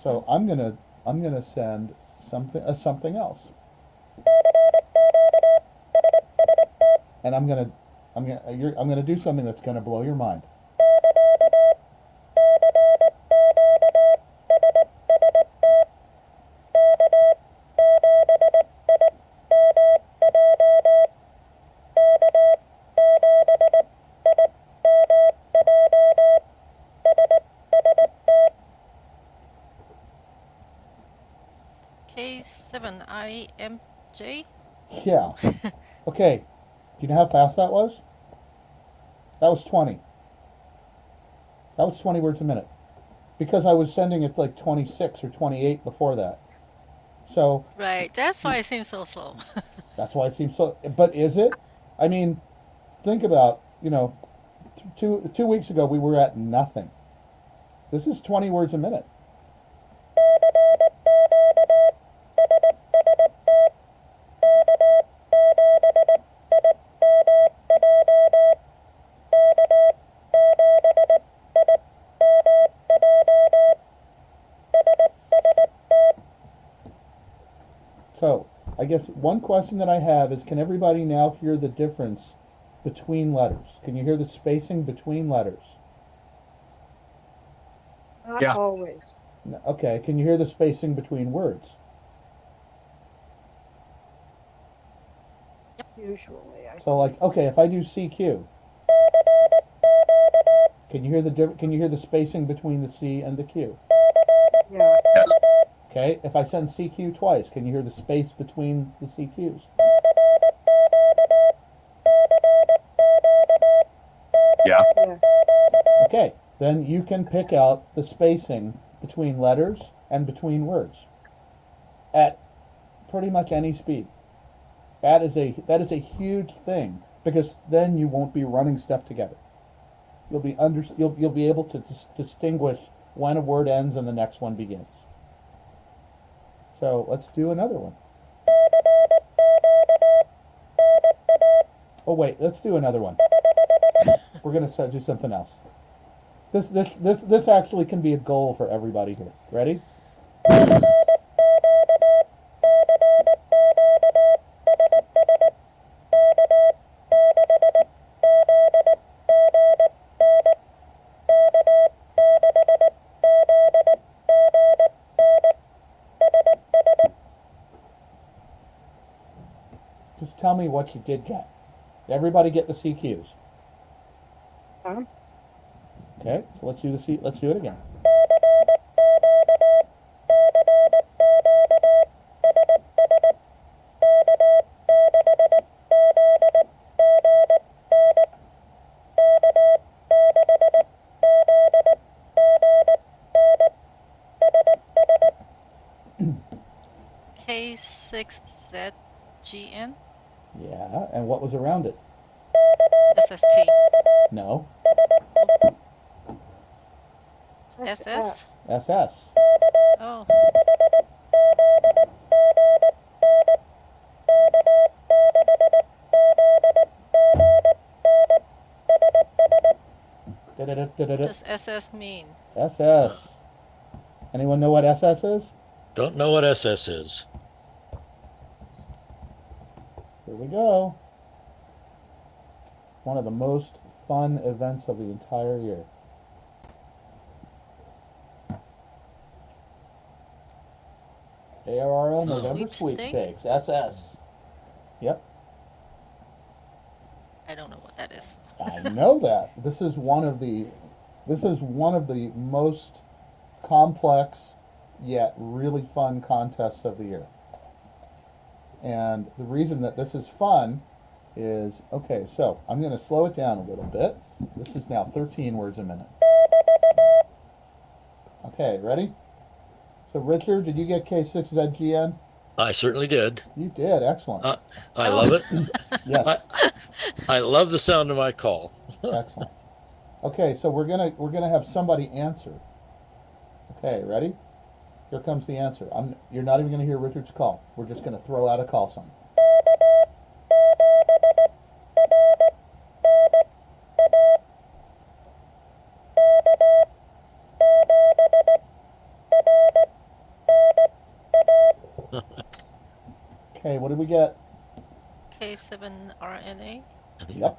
So I'm gonna send something else. And I'm gonna do something that's gonna blow your mind. K7IMJ. Yeah. Okay. Do you know how fast that was? That was 20. That was 20 words a minute. Because I was sending it like 26 or 28 before that. So Right. That's why it seems so slow. that's why it seems so. But is it? I mean, think about, two weeks ago we were at nothing. This is 20 words a minute. So, I guess one question that I have is, can everybody now hear the difference between letters? Can you hear the spacing between letters? Not Yeah. always. Okay, can you hear the spacing between words? Usually, I So like, okay, if I do CQ, can you hear the spacing between the C and the Q? yeah. Yes. Okay, if I send CQ twice, can you hear the space between the CQs? Yeah. Yes. Okay, then you can pick out the spacing between letters and between words at pretty much any speed. That is a huge thing, because then you won't be running stuff together. You'll be able to distinguish when a word ends and the next one begins. So let's do another one. Oh wait, let's do another one. We're gonna do something else. This actually can be a goal for everybody here. Ready? Just tell me what you did get. Everybody get the CQs. Okay, so let's do the C. Let's do it again. K6ZGN Yeah, and what was around it? SST No, SS. SS. Oh, what does SS mean? SS. Anyone know what SS is? Don't know what SS is. Here we go. One of the most fun events of the entire year. ARRL November Sweepstake? Sweepstakes. SS. Yep, I don't know what that is. I know that. This is one of the most complex yet really fun contests of the year. And the reason that this is fun is, okay, so I'm going to slow it down a little bit. This is now 13 words a minute. Okay, ready? So Richard, did you get K6ZGN? I certainly did. You did, excellent. I love it. Yes, I love the sound of my call. excellent. Okay, so we're gonna have somebody answer. Okay, ready? Here comes the answer. You're not even gonna hear Richard's call. We're just gonna throw out a call sign. Okay, what did we get? K7RNA. Yep.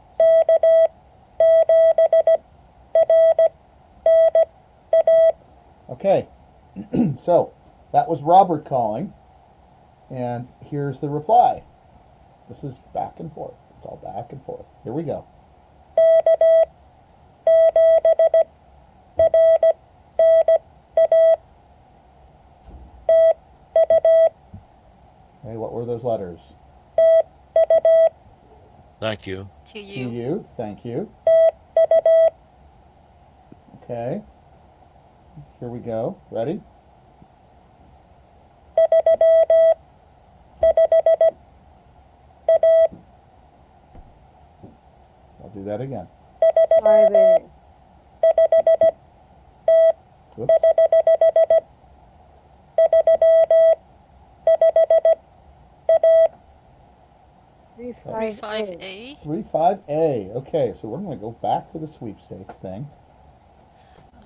Okay, so that was Robert calling, and here's the reply. This is back and forth. It's all back and forth. Here we go. Okay, what were those letters? Thank you. To To you. you, thank you. Okay, here we go. Ready? do that again. 5A. Whoops. Three 3, 5A. 5A. 35A. Okay, so we're going to go back to the sweepstakes thing.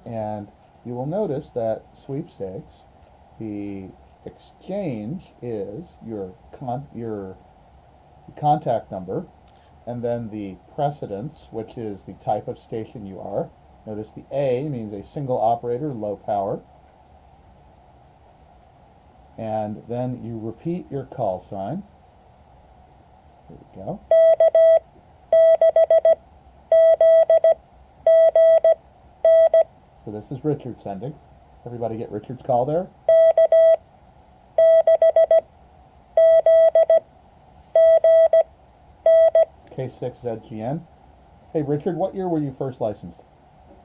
And you will notice that sweepstakes, the exchange is your contact number, and then the precedence, which is the type of station you are. Notice the A means a single operator, low power. And then you repeat your call sign. There we go. So this is Richard sending. Everybody get Richard's call there? K6ZGN. Hey, Richard, what year were you first licensed?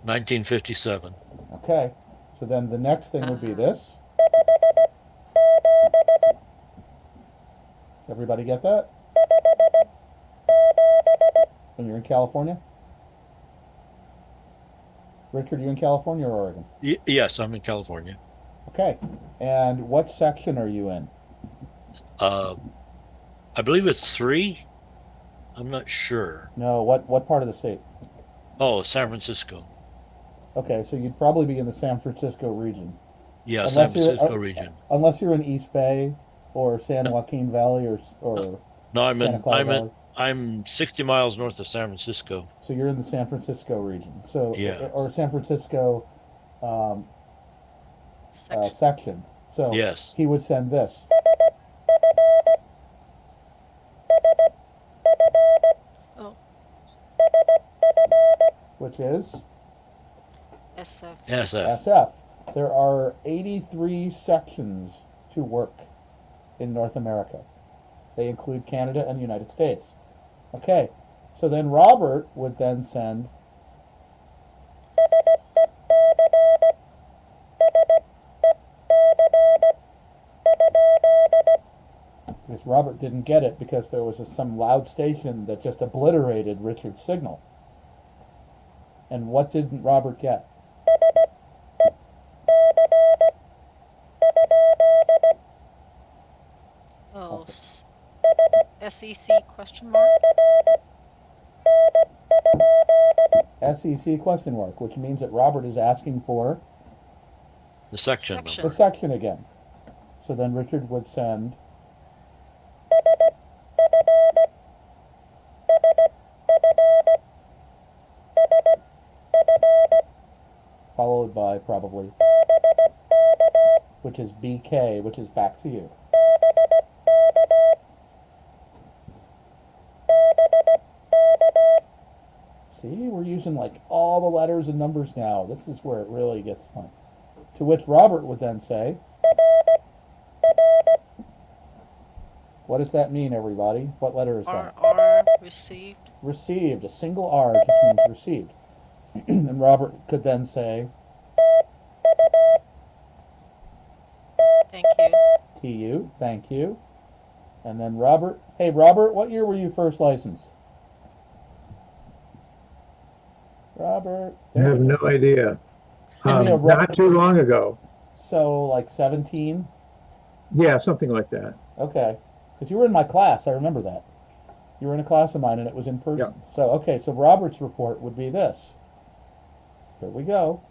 1957. Okay. So then the next thing would be this. Everybody get that? When you're in California? Richard, you in California or Oregon? Yes, I'm in California. Okay. And what section are you in? I believe it's 3. I'm not sure. No, what part of the state? Oh, San Francisco. Okay, so you'd probably be in the San Francisco region. Yeah, Unless San you're Francisco region. Unless you're in East Bay or San Joaquin Valley or No, I'm Santa in Clara I'm in Valley. I'm 60 miles north of San Francisco. So you're in the San Francisco region. So Yeah. or San Francisco Section. section. So Yes. he would send this. Oh. Which is SF. SF. SF. There are 83 sections to work in North America. They include Canada and the United States. Okay, so then Robert would then send because Robert didn't get it because there was some loud station that just obliterated Richard's signal. And what didn't Robert get? Oh. SEC question mark? SEC question mark, which means that Robert is asking for The section Section. the number. section again. So then Richard would send followed by probably, which is BK, which is back to you. See, we're using like all the letters and numbers now. This is where it really gets fun. To which Robert would then say, what does that mean, everybody? What letter is that? R received. Received. A single R just means received. And Robert could then say, Thank you. TU, thank you. And then Robert, hey Robert, what year were you first licensed? Robert. I have no idea. Give me a Not too long ago. So like 17? Yeah, something like that. Okay. Because you were in my class, I remember that. You were in a class of mine and it was in person. Yep. So, okay, so Robert's report would be this. Here we go.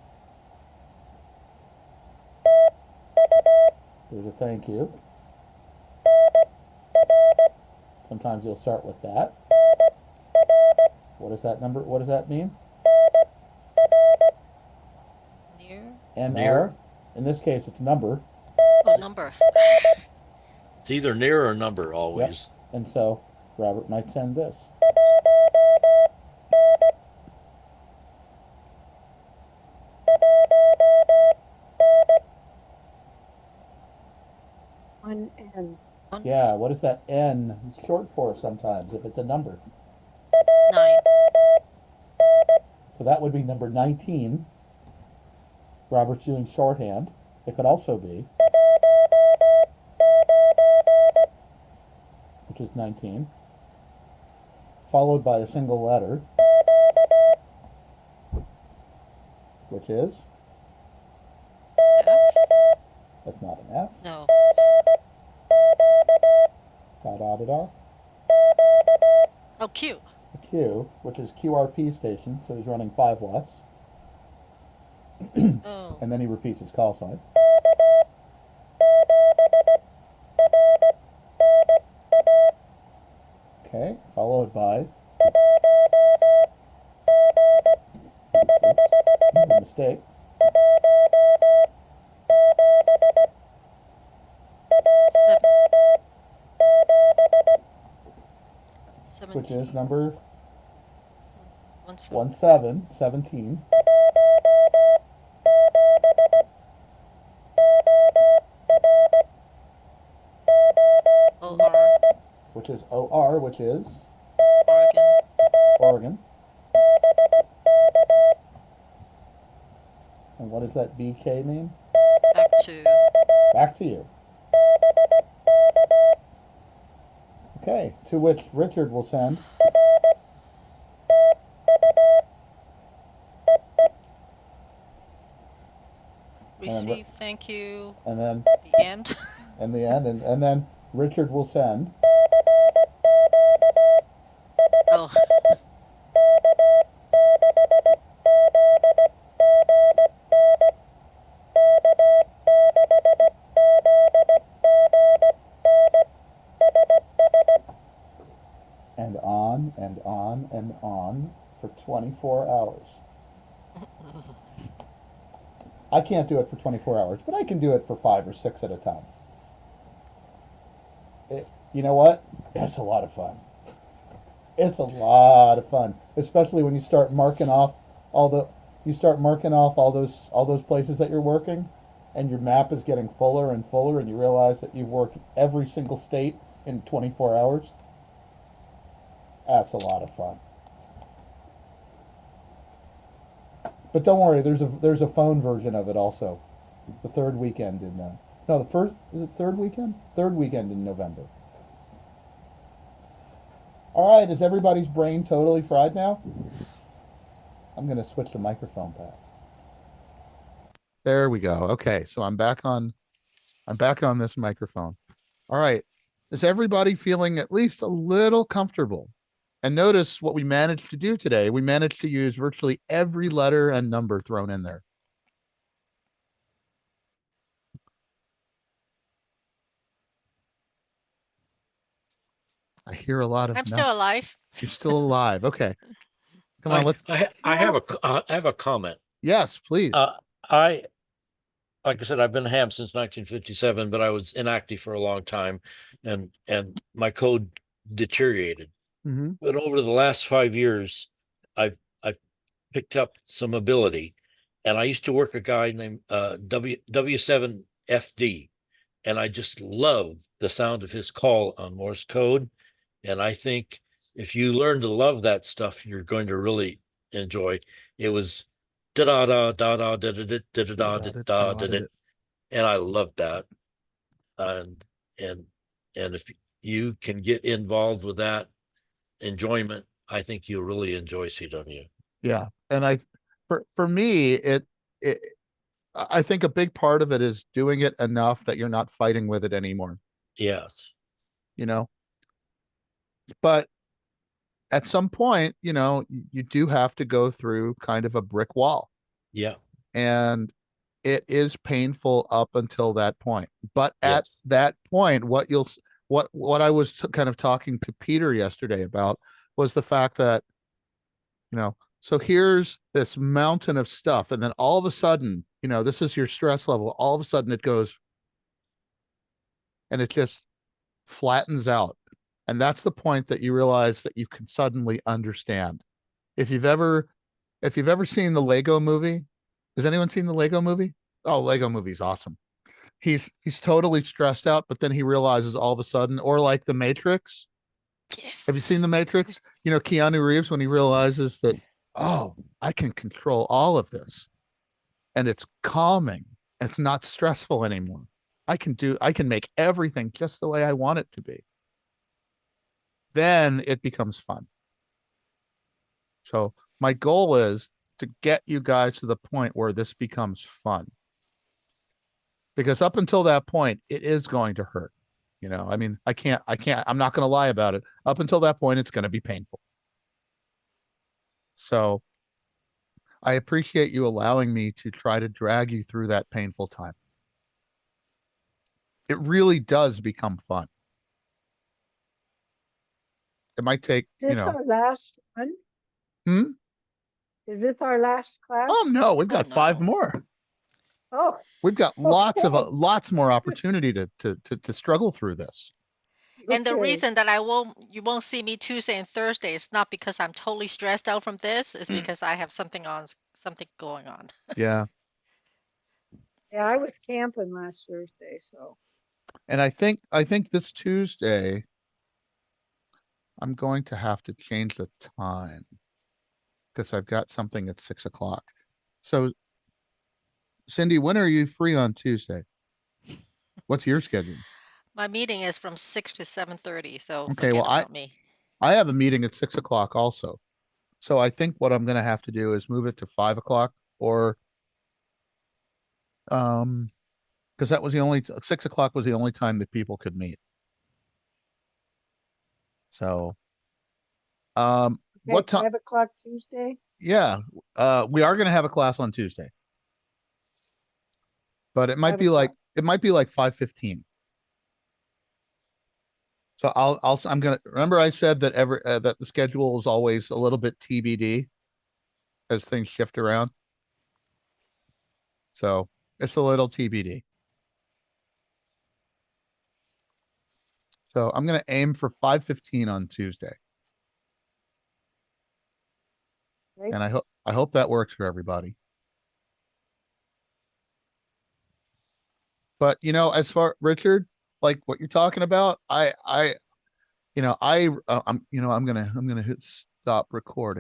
There's a thank you. Sometimes you'll start with that. What is that number? What does that mean? Near. NR. In this case, it's number. Oh, number. It's either near or number always. Yep. And so Robert might send this. One N. Yeah, what is that N short for sometimes if it's a number? 9. So that would be number 19. Robert's doing shorthand. It could also be, which is 19, followed by a single letter. which is? F? That's not an F. No. Da da da da. Oh, Q. A Q, which is QRP station, so he's running 5 watts. Oh. And then he repeats his call sign. Okay, followed by. Oops, mistake. Which is number 17. OR. Which is OR, which is Oregon. Oregon. And what does that BK mean? Back to. Back to you. Okay, to which Richard will send. Receive, thank you. And then The end. and the end, and then Richard will send. Oh. And on and on and on for 24 hours. I can't do it for 24 hours, but I can do it for 5 or 6 at a time. You know what? It's a lot of fun. It's a lot of fun, especially when you start marking off all those places that you're working, and your map is getting fuller and fuller, and you realize that you've worked every single state in 24 hours. That's a lot of fun. But don't worry, there's a phone version of it also. The third weekend in no, the first, is it third weekend? Third weekend in November. All right, is everybody's brain totally fried now? I'm going to switch the microphone back. There we go. Okay, so I'm back on this microphone. All right. Is everybody feeling at least a little comfortable? And notice what we managed to do today. We managed to use virtually every letter and number thrown in there. I hear a lot of. I'm still alive. You're still alive. Okay. Come on, let's. I have a comment. Yes, please. I like I said, I've been ham since 1957, but I was inactive for a long time, and my code deteriorated. Mm-hmm. But over the last 5 years, I've picked up some ability, and I used to work a guy named W7FD, and I just love the sound of his call on Morse code, and I think if you learn to love that stuff, you're going to really enjoy. It was da da da da da da da da da da da da, and I loved that. And and if you can get involved with that enjoyment, I think you'll really enjoy CW. Yeah, and for me, I think a big part of it is doing it enough that you're not fighting with it anymore. Yes. But at some point, you do have to go through kind of a brick wall. Yeah. And it is painful up until that point. But at Yes. that point, what I was kind of talking to Peter yesterday about was the fact that, so here's this mountain of stuff, and then all of a sudden, this is your stress level. All of a sudden it goes and it just flattens out. And that's the point that you realize that you can suddenly understand. If you've ever seen the Lego movie, has anyone seen the Lego movie? Oh, Lego movie's awesome. He's totally stressed out, but then he realizes all of a sudden, or like the Matrix. Yes. Have you seen the Matrix? Keanu Reeves, when he realizes that, oh, I can control all of this, and it's calming. It's not stressful anymore. I can make everything just the way I want it to be. Then it becomes fun. So my goal is to get you guys to the point where this becomes fun. Because up until that point, it is going to hurt. You know, I mean, I'm not going to lie about it. Up until that point, it's going to be painful. So I appreciate you allowing me to try to drag you through that painful time. It really does become fun. It might take, Is this our last one? Hmm? Is this our last class? Oh no, we've got Oh, 5 no. more. Oh, We've got lots of okay. lots more opportunity to struggle through this. And the Okay. reason that you won't see me Tuesday and Thursday is not because I'm totally stressed out from this, it's because I have something going on. Yeah. Yeah, I was camping last Thursday, so. And I think this Tuesday I'm going to have to change the time because I've got something at 6 o'clock. So Cindy, when are you free on Tuesday? What's your schedule? My meeting is from 6 to 7:30, so Okay, forget well, about me. I have a meeting at 6 o'clock also. So I think what I'm going to have to do is move it to 5 o'clock or, because that was 6 o'clock was the only time that people could meet. So, Okay, what time? 5 o'clock Tuesday? Yeah, we are going to have a class on Tuesday, but it might 5 be like, o'clock. 5:15. So I'm going to remember I said that that the schedule is always a little bit TBD as things shift around. So it's a little TBD. So I'm going to aim for 5:15 on Tuesday. Right? And I hope that works for everybody. But you know, as far Richard, like what you're talking about, I'm gonna hit stop recording.